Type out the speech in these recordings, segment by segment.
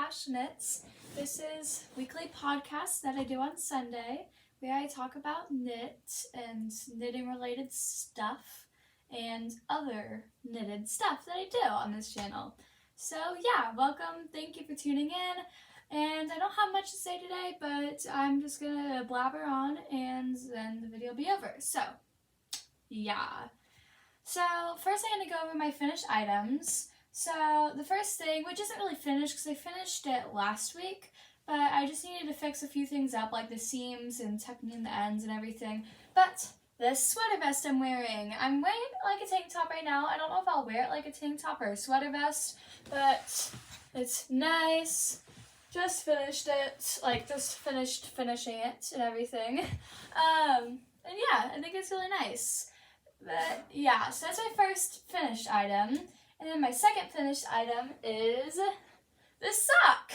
/knits. This is a weekly podcast that I do on Sunday where I talk about knit and knitting related stuff and other knitted stuff that I do on this channel. So yeah, welcome, thank you for tuning in, and I don't have much to say today, but I'm just gonna blabber on and then the video will be over. So yeah. So first I'm going to go over my finished items. So the first thing, which isn't really finished because I finished it last week, but I just needed to fix a few things up like the seams and tucking in the ends and everything. But this sweater vest I'm wearing like a tank top right now. I don't know if I'll wear it like a tank top or a sweater vest, but it's nice. Just finished it, finishing it and everything. And yeah, I think it's really nice. But yeah, so that's my first finished item. And then my second finished item is this sock.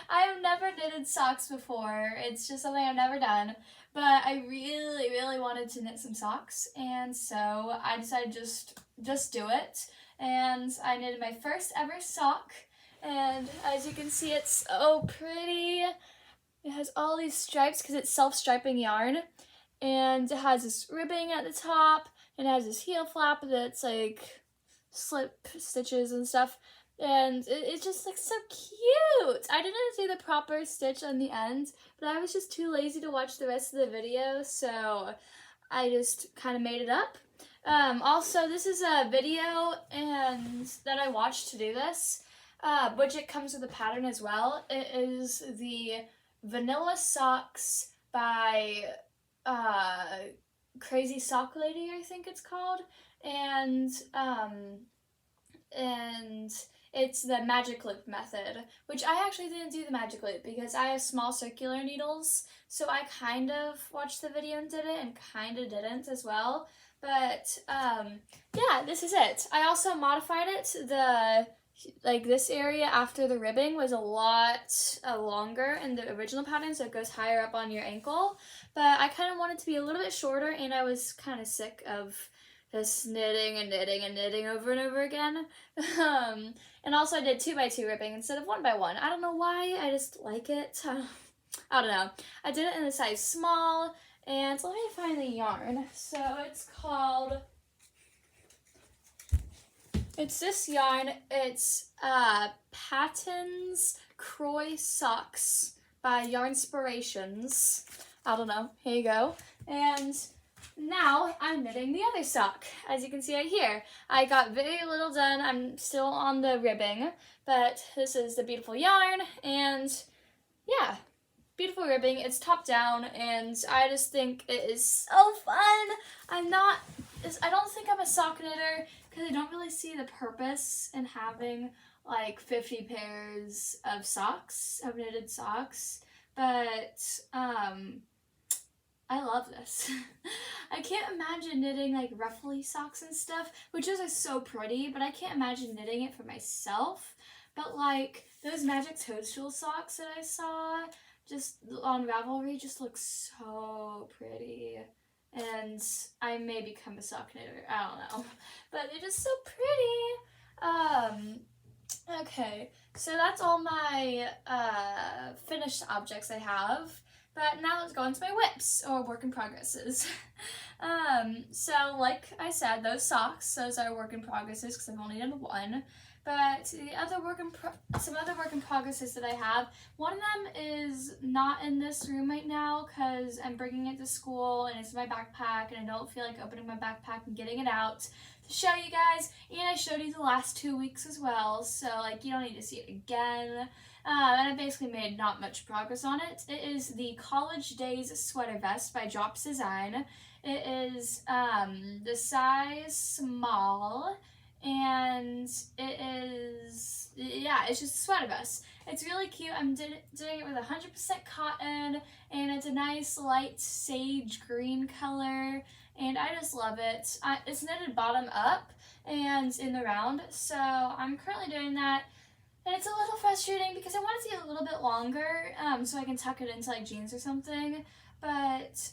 I have never knitted socks before. It's just something I've never done. But I really, really wanted to knit some socks. And so I decided just do it. And I knitted my first ever sock. And as you can see, it's so pretty. It has all these stripes because it's self-striping yarn. And it has this ribbing at the top. It has this heel flap that's like slip stitches and stuff, and it just looks so cute. I didn't do the proper stitch on the end, but I was just too lazy to watch the rest of the video, so I just kind of made it up. Also, this is a video and that I watched to do this, which it comes with a pattern as well. It is the Vanilla Socks by Crazy Sock Lady, I think it's called, and it's the magic loop method, which I actually didn't do the magic loop because I have small circular needles, so I kind of watched the video and did it and kind of didn't as well, but yeah, this is it. I also modified it. This area after the ribbing was a lot longer in the original pattern, so it goes higher up on your ankle. But I kind of wanted to be a little bit shorter, and I was kind of sick of just knitting and knitting and knitting over and over again. And also I did 2x2 ribbing instead of 1x1. I don't know why, I just like it. I don't know. I did it in a size small, and let me find the yarn. So it's this yarn. It's Patton's Croy Socks by Yarnspirations. I don't know. Here you go. And now I'm knitting the other sock. As you can see right here, I got very little done. I'm still on the ribbing, but this is the beautiful yarn, and yeah, beautiful ribbing. It's top down, and I just think it is so fun. I don't think I'm a sock knitter because I don't really see the purpose in having like 50 pairs of socks, of knitted socks, but I love this. I can't imagine knitting like ruffly socks and stuff, which is so pretty, but I can't imagine knitting it for myself. But like those magic toadstool socks that I saw just on Ravelry just look so pretty. And I may become a sock knitter, I don't know. But it is so pretty. Okay, so that's all my finished objects I have. But now let's go into my whips, or work in progresses. So like I said, those socks, those are work in progresses because I've only done one. But some other work in progresses that I have, one of them is not in this room right now because I'm bringing it to school and it's in my backpack and I don't feel like opening my backpack and getting it out to show you guys. And I showed you the last 2 weeks as well, so like you don't need to see it again. And I basically made not much progress on it. It is the College Days Sweater Vest by Drops Design. It is the size small, and it's just a sweater vest. It's really cute. I'm doing it with 100% cotton, and it's a nice light sage green color, and I just love it. It's knitted bottom up and in the round, so I'm currently doing that. And it's a little frustrating because I want it to get a little bit longer so I can tuck it into like jeans or something. But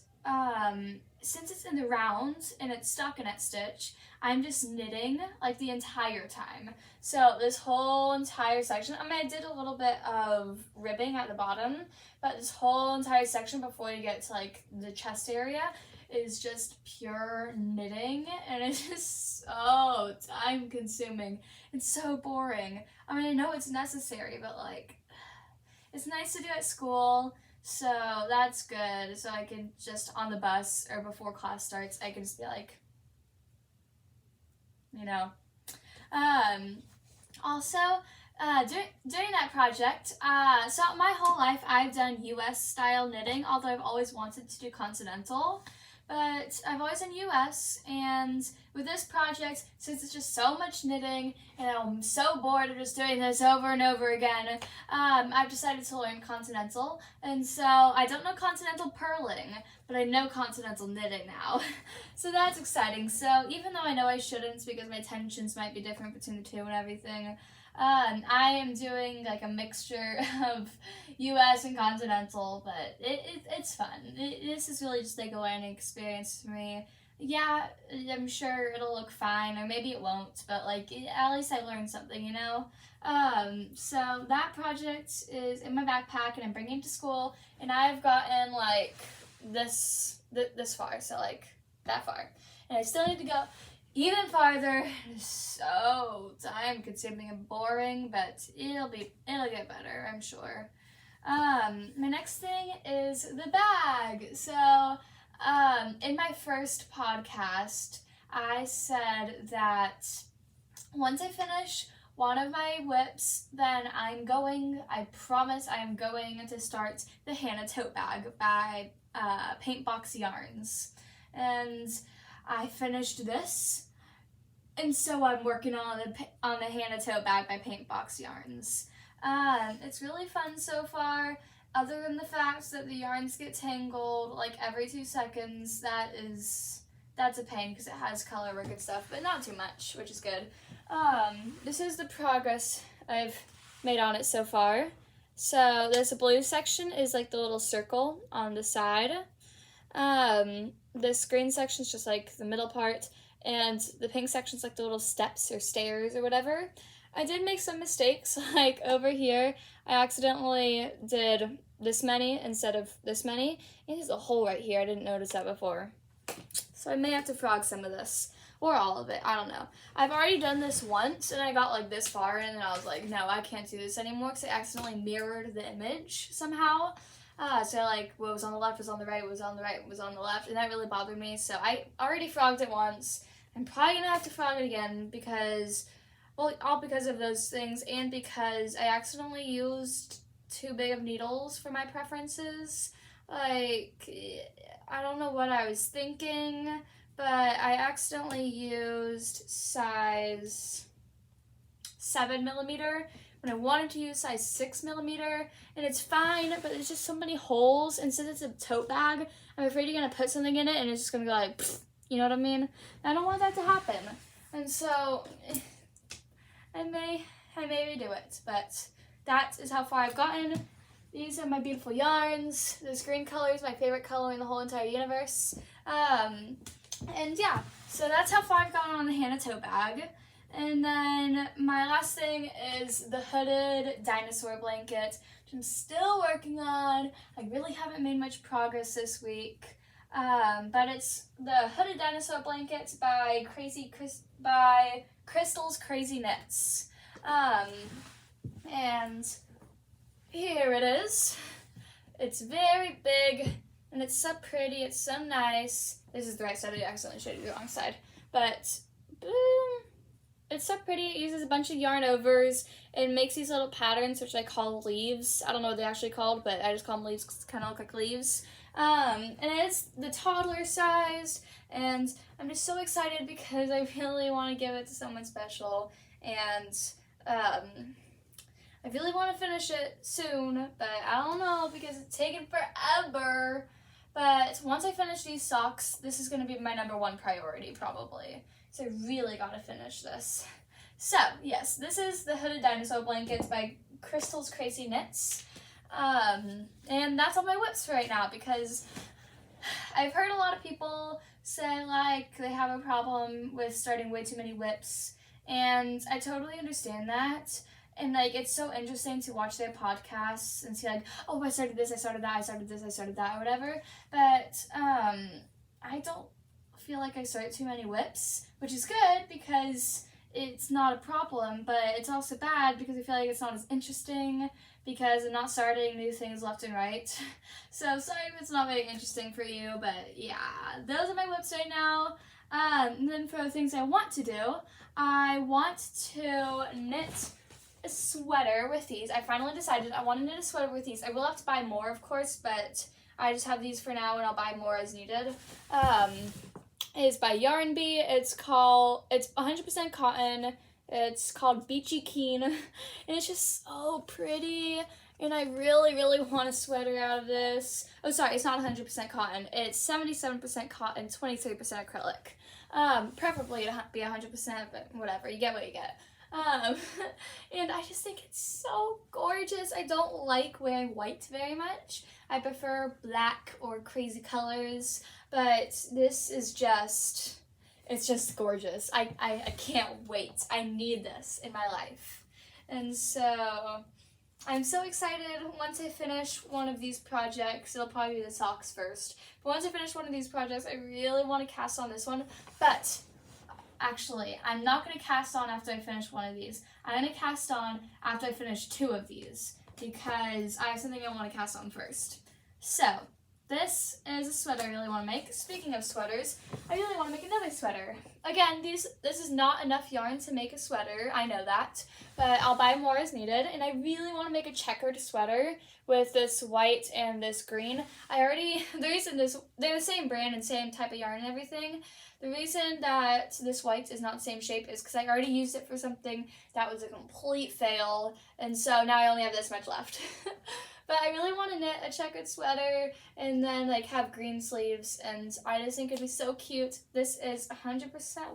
since it's in the round and it's stockinette stitch, I'm just knitting like the entire time. So this whole entire section, I mean, I did a little bit of ribbing at the bottom, but this whole entire section before you get to like the chest area is just pure knitting, and it's just so time consuming. It's so boring. I mean, I know it's necessary, but like, it's nice to do at school. So that's good. So I can just on the bus or before class starts, I can just be like, you know. Also, during that project, so my whole life I've done US style knitting, although I've always wanted to do continental. But I've always done US, and with this project, since it's just so much knitting, and I'm so bored of just doing this over and over again, I've decided to learn continental. And so I don't know continental purling, but I know continental knitting now. So that's exciting. So even though I know I shouldn't because my tensions might be different between the two and everything, I am doing like a mixture of US and continental, but it's fun. This is really just like a learning experience for me. Yeah, I'm sure it'll look fine, or maybe it won't, but like at least I learned something, you know? So that project is in my backpack and I'm bringing it to school, and I've gotten like this far, so like that far. And I still need to go even farther. It's so time consuming and boring, but it'll get better, I'm sure. My next thing is the bag. So, in my first podcast, I said that once I finish one of my whips, then I promise I am going to start the Hanna Tote Bag by Paintbox Yarns. And I finished this, and so I'm working on the Hanna Tote Bag by Paintbox Yarns. It's really fun so far, other than the fact that the yarns get tangled like every 2 seconds. That's a pain because it has color work and stuff, but not too much, which is good. This is the progress I've made on it so far. So this blue section is like the little circle on the side. This green section is just like the middle part, and the pink section is like the little steps or stairs or whatever. I did make some mistakes, like over here, I accidentally did this many instead of this many. And there's a hole right here, I didn't notice that before. So I may have to frog some of this, or all of it, I don't know. I've already done this once, and I got like this far in, and I was like, no, I can't do this anymore, because I accidentally mirrored the image somehow. So like, what was on the left was on the right, what was on the right was on the left, and that really bothered me. So I already frogged it once. I'm probably gonna have to frog it again because, well, all because of those things, and because I accidentally used too big of needles for my preferences. Like, I don't know what I was thinking, but I accidentally used size 7mm when I wanted to use size 6mm, and it's fine, but there's just so many holes, and since it's a tote bag, I'm afraid you're gonna put something in it and it's just gonna go like, pfft, you know what I mean? I don't want that to happen, and so I may redo it, but that is how far I've gotten. These are my beautiful yarns. This green color is my favorite color in the whole entire universe. And yeah, so that's how far I've gotten on the Hanna Tote Bag. And then my last thing is the hooded dinosaur blanket, which I'm still working on. I really haven't made much progress this week. But it's the hooded dinosaur blanket by Crystal's Crazy Knits. And here it is. It's very big, and it's so pretty, it's so nice. This is the right side, I accidentally showed you the wrong side. But, boom. It's so pretty. It uses a bunch of yarn overs. It makes these little patterns, which I call leaves. I don't know what they're actually called, but I just call them leaves because they kind of look like leaves. And it's the toddler size, and I'm just so excited because I really want to give it to someone special, and I really want to finish it soon, but I don't know because it's taken forever. But once I finish these socks, this is going to be my #1 priority probably. So I really got to finish this. So yes, this is the hooded dinosaur blankets by Crystal's Crazy Knits. And that's all my whips for right now because I've heard a lot of people say like they have a problem with starting way too many whips, and I totally understand that. And like it's so interesting to watch their podcasts and see like, oh, I started this, I started that, I started this, I started that, or whatever. But I don't feel like I start too many whips, which is good because it's not a problem, but it's also bad because I feel like it's not as interesting because I'm not starting new things left and right. So sorry if it's not very interesting for you, but yeah, those are my whips right now. And then for the things I want to do, I want to knit a sweater with these. I finally decided I want to knit a sweater with these. I will have to buy more, of course, but I just have these for now and I'll buy more as needed. It is by Yarn Bee. It's 100% cotton. It's called Beachy Keen, and it's just so pretty, and I really, really want a sweater out of this. Oh, sorry, it's not 100% cotton. It's 77% cotton, 23% acrylic. Preferably it'd be 100%, but whatever, you get what you get. And I just think it's so gorgeous. I don't like wearing white very much. I prefer black or crazy colors, but this is just... it's just gorgeous. I can't wait. I need this in my life. And so I'm so excited. Once I finish one of these projects, it'll probably be the socks first. But once I finish one of these projects, I really want to cast on this one. But actually, I'm not going to cast on after I finish one of these. I'm going to cast on after I finish two of these because I have something I want to cast on first. So this is a sweater I really want to make. Speaking of sweaters, I really want to make another sweater. Again, this is not enough yarn to make a sweater, I know that, but I'll buy more as needed, and I really want to make a checkered sweater with this white and this green. they're the same brand and same type of yarn and everything. The reason that this white is not the same shape is because I already used it for something that was a complete fail, and so now I only have this much left. But I really want to knit a checkered sweater and then like have green sleeves, and I just think it'd be so cute. This is 100%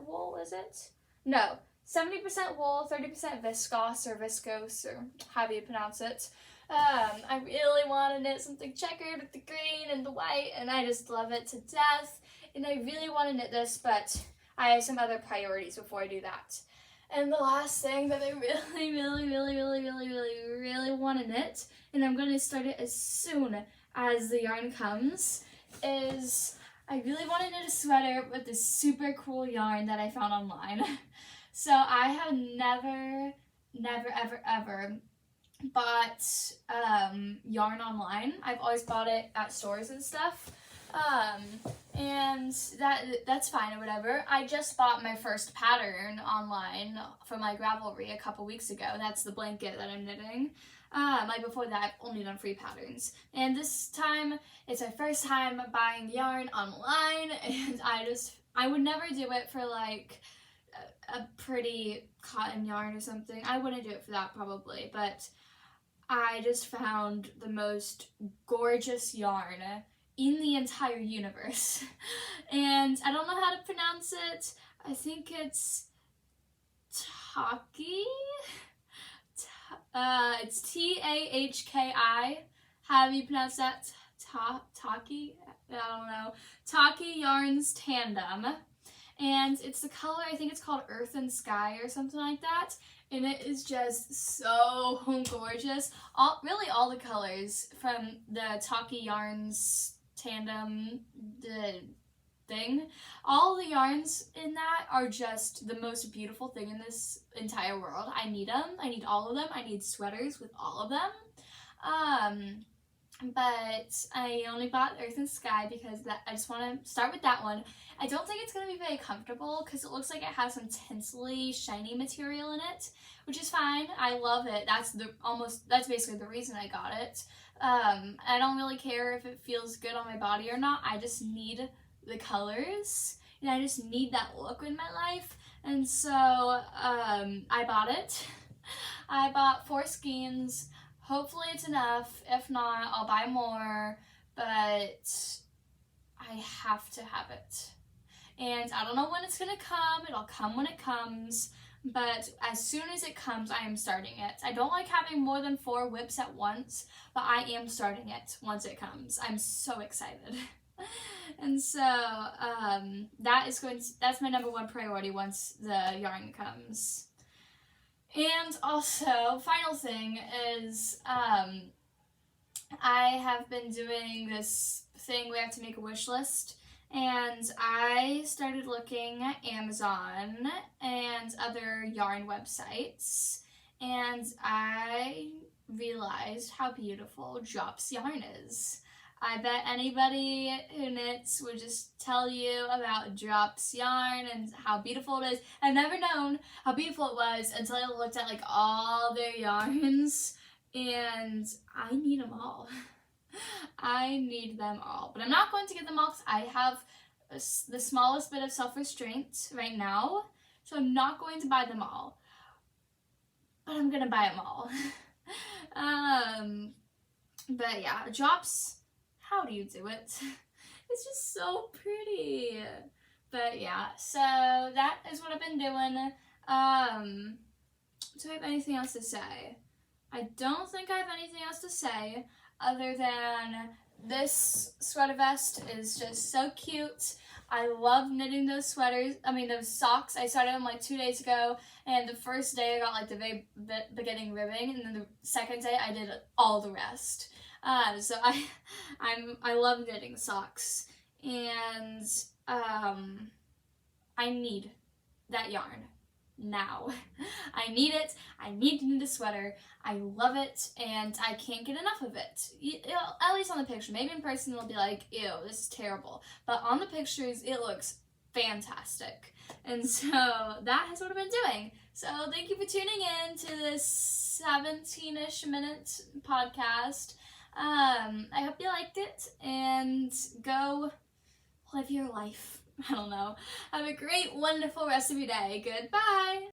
wool, is it? No, 70% wool, 30% viscose or viscose or however you pronounce it. I really want to knit something checkered with the green and the white, and I just love it to death. And I really want to knit this, but I have some other priorities before I do that. And the last thing that I really, really, really, really, really, really, really want to knit, and I'm going to start it as soon as the yarn comes, is I really want to knit a sweater with this super cool yarn that I found online. So I have never, ever, ever bought yarn online. I've always bought it at stores and stuff. And that's fine or whatever. I just bought my first pattern online for my Gravelry a couple weeks ago. That's the blanket that I'm knitting. Like before that, I've only done free patterns. And this time, it's my first time buying yarn online, and I would never do it for like a pretty cotton yarn or something. I wouldn't do it for that probably, but I just found the most gorgeous yarn in the entire universe. And I don't know how to pronounce it. I think it's Tahki. It's Tahki. How do you pronounce that? Tahki? I don't know. Tahki Yarns Tandem. And it's the color, I think it's called Earth and Sky or something like that. And it is just so gorgeous. Really all the colors from the Tahki Yarns Tandem, the thing, all the yarns in that are just the most beautiful thing in this entire world. I need them. I need all of them. I need sweaters with all of them. But I only bought Earth and Sky because I just want to start with that one. I don't think it's going to be very comfortable because it looks like it has some tinsely shiny material in it, which is fine. I love it. That's basically the reason I got it. I don't really care if it feels good on my body or not. I just need the colors, and I just need that look in my life. And so I bought it. I bought 4 skeins. Hopefully it's enough. If not, I'll buy more, but I have to have it. And I don't know when it's gonna come. It'll come when it comes. But as soon as it comes, I am starting it. I don't like having more than 4 whips at once, but I am starting it once it comes. I'm so excited. And so that's my number one priority once the yarn comes. And also, final thing is I have been doing this thing we have to make a wish list, and I started looking at Amazon and other yarn websites, and I realized how beautiful Drops yarn is. I bet anybody who knits would just tell you about Drops yarn and how beautiful it is. I've never known how beautiful it was until I looked at like all their yarns, and I need them all. I need them all, but I'm not going to get them all because I have the smallest bit of self-restraint right now, so I'm not going to buy them all, but I'm gonna buy them all. But yeah, Drops, how do you do it? It's just so pretty. But yeah, so that is what I've been doing. Do I have anything else to say? I don't think I have anything else to say other than this sweater vest is just so cute. I love knitting those those socks. I started them like 2 days ago, and the first day I got like the very beginning ribbing, and then the second day I did all the rest. So I love knitting socks, and I need that yarn now. I need it. I need to knit a sweater. I love it, and I can't get enough of it. At least on the picture. Maybe in person it'll be like, ew, this is terrible. But on the pictures, it looks fantastic. And so that is what I've been doing. So thank you for tuning in to this 17-ish minute podcast. I hope you liked it, and go live your life. I don't know. Have a great, wonderful rest of your day. Goodbye.